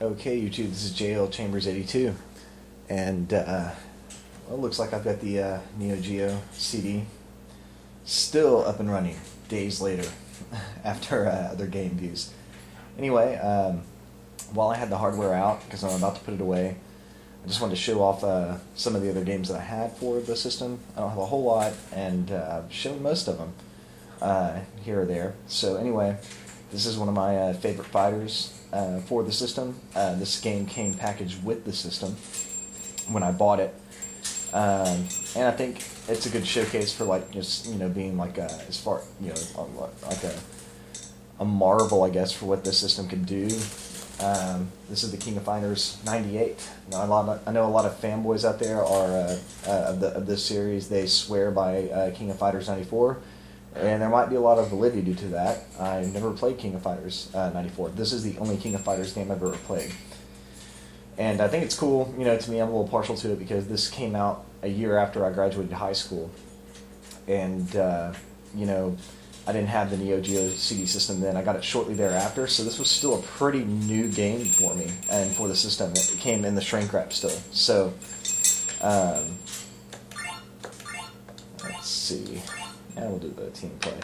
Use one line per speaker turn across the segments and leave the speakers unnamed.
Okay, YouTube, this is JL Chambers 82, and well, it looks like I've got the Neo Geo CD still up and running days later after other game views. Anyway, while I had the hardware out, because I'm about to put it away, I just wanted to show off some of the other games that I had for the system. I don't have a whole lot, and I've shown most of them here or there. So anyway, this is one of my favorite fighters for the system. This game came packaged with the system when I bought it, and I think it's a good showcase for like just being like as far like a marvel, I guess, for what this system can do. This is the King of Fighters 98. Now, I know a lot of fanboys out there are of this series. They swear by King of Fighters 94, and there might be a lot of validity to that. I never played King of Fighters 94. This is the only King of Fighters game I've ever played, and I think it's cool. To me, I'm a little partial to it because this came out a year after I graduated high school, and I didn't have the Neo Geo CD system then. I got it shortly thereafter, so this was still a pretty new game for me and for the system. It came in the shrink wrap still. So, let's see. Yeah, we'll do the team play.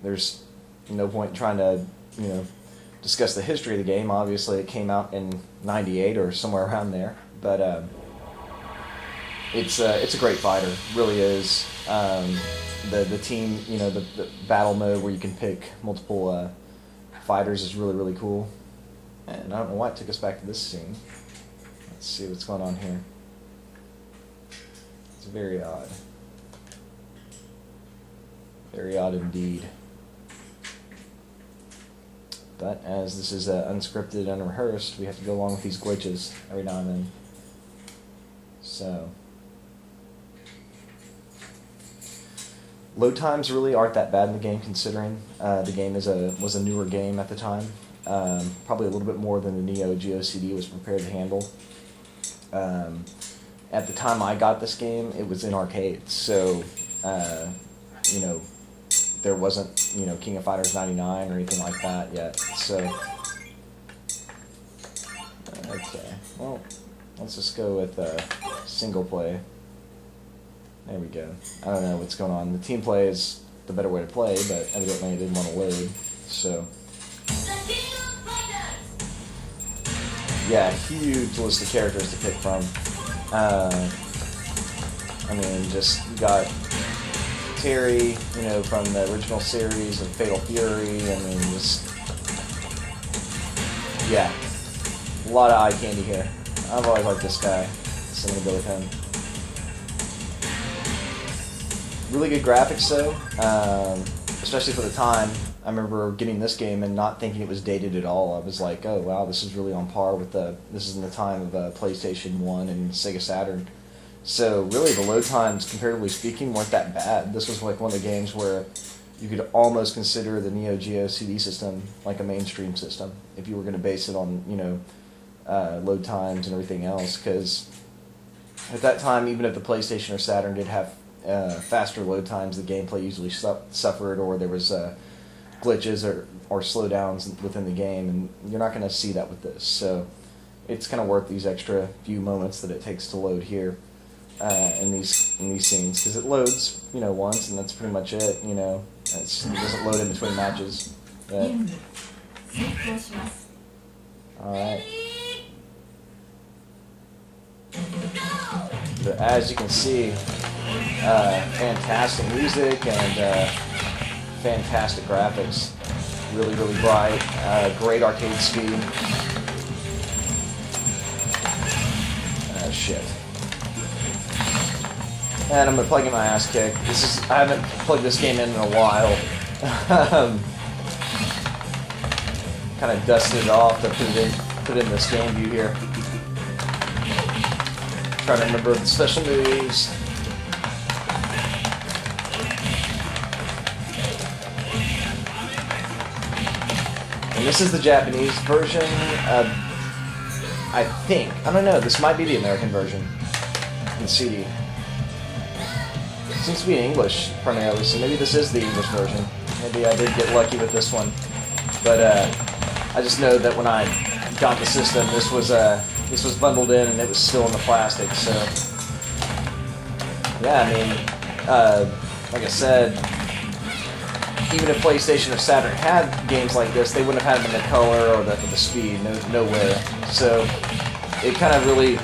There's no point in trying to, discuss the history of the game. Obviously, it came out in '98 or somewhere around there, but it's a great fighter. It really is. The team, the battle mode where you can pick multiple fighters is really, really cool. And I don't know why it took us back to this scene. Let's see what's going on here. It's very odd. Very odd indeed. But as this is unscripted and unrehearsed, we have to go along with these glitches every now and then. So load times really aren't that bad in the game, considering the game was a newer game at the time. Probably a little bit more than the Neo Geo CD was prepared to handle. At the time I got this game, it was in arcades, so there wasn't King of Fighters 99 or anything like that yet. So okay, well, let's just go with single play. There we go. I don't know what's going on. The team play is the better way to play, but evidently I didn't want to load. So yeah, huge list of characters to pick from. I mean, just you got Terry, from the original series of Fatal Fury. I mean, just yeah, a lot of eye candy here. I've always liked this guy, so I'm gonna go with him. Really good graphics though, especially for the time. I remember getting this game and not thinking it was dated at all. I was like, oh wow, this is really on par with this is in the time of PlayStation 1 and Sega Saturn. So really the load times, comparatively speaking, weren't that bad. This was like one of the games where you could almost consider the Neo Geo CD system like a mainstream system if you were going to base it on, load times and everything else, because at that time, even if the PlayStation or Saturn did have faster load times, the gameplay usually suffered, or there was glitches or slowdowns within the game, and you're not going to see that with this. So it's kind of worth these extra few moments that it takes to load here in these scenes, because it loads once and that's pretty much it. It doesn't load in between matches. But all right. But as you can see, fantastic music and fantastic graphics. Really, really bright. Great arcade speed. Shit. And I'm gonna plug in my ass kick. I haven't plugged this game in a while. Kind of dusted it off to put it in this game view here. Trying to remember the special moves. And this is the Japanese version. I think. I don't know. This might be the American version in CD. It seems to be in English primarily, so maybe this is the English version. Maybe I did get lucky with this one. But I just know that when I got the system, this was bundled in and it was still in the plastic. So yeah, I mean, like I said, even if PlayStation or Saturn had games like this, they wouldn't have had them in the color or the speed. No way. So it kind of really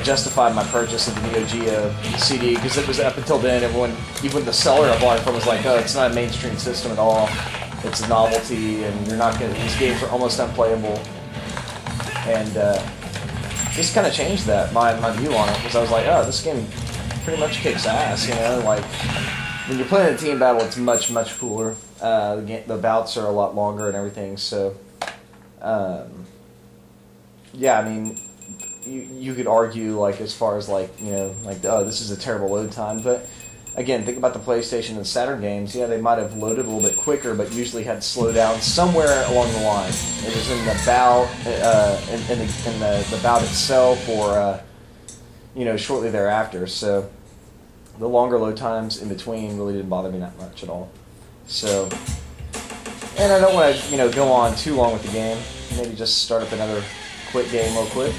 justified my purchase of the Neo Geo CD, because it was up until then, everyone, even the seller I bought it from, was like, "Oh, it's not a mainstream system at all. It's a novelty, and you're not gonna. These games are almost unplayable." And just kind of changed that my view on it, because I was like, "Oh, this game pretty much kicks ass." Like when you're playing a team battle, it's much cooler. The bouts are a lot longer and everything. So yeah, I mean, you could argue, like, as far as like, oh, this is a terrible load time, but again, think about the PlayStation and Saturn games. Yeah, they might have loaded a little bit quicker, but usually had to slow down somewhere along the line. It was in the bout, in the bout itself, or shortly thereafter. So the longer load times in between really didn't bother me that much at all. So, and I don't want to go on too long with the game. Maybe just start up another quick game real quick.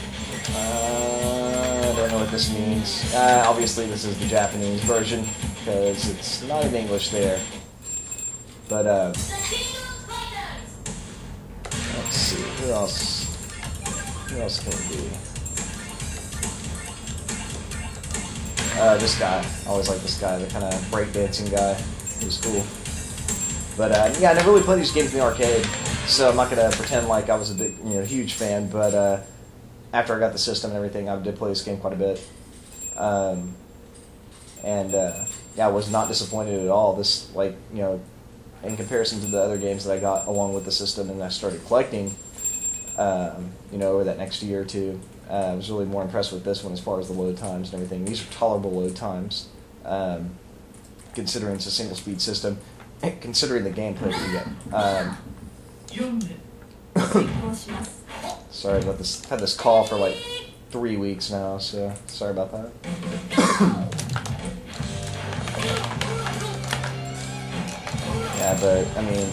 I don't know what this means. Obviously, this is the Japanese version, because it's not in English there. But, let's see, who else can it be? This guy. I always like this guy, the kind of breakdancing guy. He was cool. But, yeah, I never really played these games in the arcade, so I'm not going to pretend like I was a big, huge fan, but, after I got the system and everything, I did play this game quite a bit. Yeah, I was not disappointed at all. This, like, in comparison to the other games that I got along with the system and I started collecting, over that next year or two, I was really more impressed with this one as far as the load times and everything. These are tolerable load times, considering it's a single-speed system, considering the gameplay that you get. Sorry about this. I've had this call for like 3 weeks now, so sorry about that. Yeah, but I mean,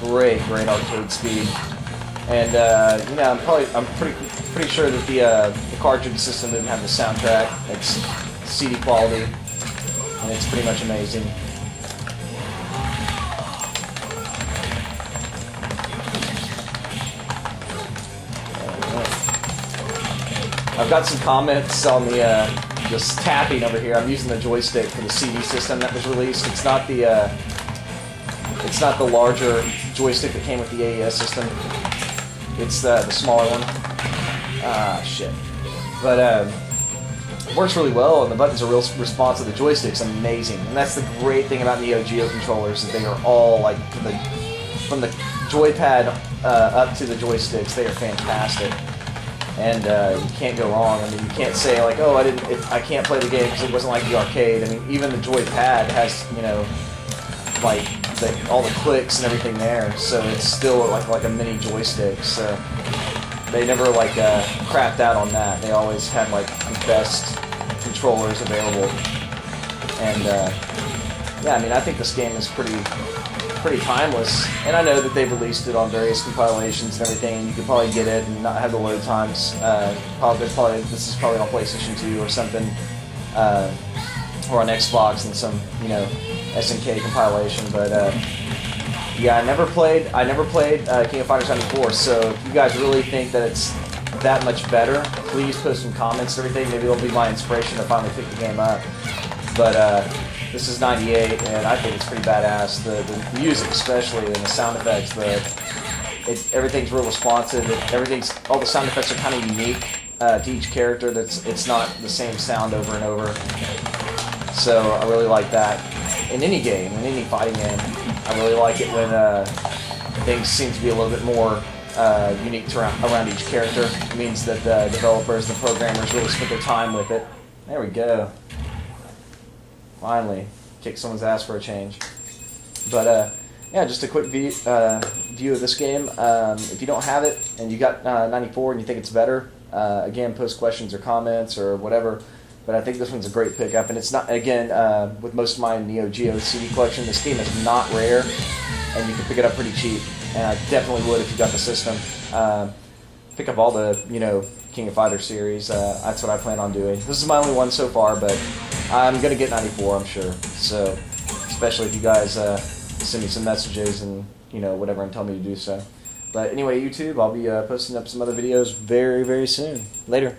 great arcade speed, and I'm pretty sure that the cartridge system didn't have the soundtrack. It's CD quality, and it's pretty much amazing. I've got some comments on this tapping over here. I'm using the joystick for the CD system that was released. It's not the larger joystick that came with the AES system. It's the smaller one. Ah, shit. But it works really well, and the buttons are real responsive. The joystick's amazing, and that's the great thing about Neo Geo controllers, is they are all like from the joypad up to the joysticks. They are fantastic. And you can't go wrong. I mean, you can't say like, "Oh, I can't play the game because it wasn't like the arcade." I mean, even the joypad has, like all the clicks and everything there, so it's still like a mini joystick. So they never like crapped out on that. They always had like the best controllers available. And yeah, I mean, I think this game is pretty timeless, and I know that they've released it on various compilations and everything, and you could probably get it and not have the load times. This is probably on PlayStation 2 or something, or on Xbox and some SNK compilation. But yeah, I never played King of Fighters 94. So if you guys really think that it's that much better, please post some comments and everything. Maybe it'll be my inspiration to finally pick the game up. But this is 98, and I think it's pretty badass. The music, especially, and the sound effects. Everything's real responsive. All the sound effects are kind of unique to each character. It's not the same sound over and over. So I really like that. In any game, in any fighting game, I really like it when things seem to be a little bit more unique around each character. It means that the developers, the programmers, really spent their time with it. There we go. Finally, kick someone's ass for a change. But yeah, just a quick view of this game. If you don't have it and you got 94 and you think it's better, again, post questions or comments or whatever. But I think this one's a great pickup, and it's not, again, with most of my Neo Geo CD collection, this game is not rare. and you can pick it up pretty cheap. And I definitely would if you got the system. Pick up all the, King of Fighters series. That's what I plan on doing. This is my only one so far, but I'm gonna get 94, I'm sure. So, especially if you guys send me some messages and whatever and tell me to do so. But anyway, YouTube, I'll be posting up some other videos very, very soon. Later.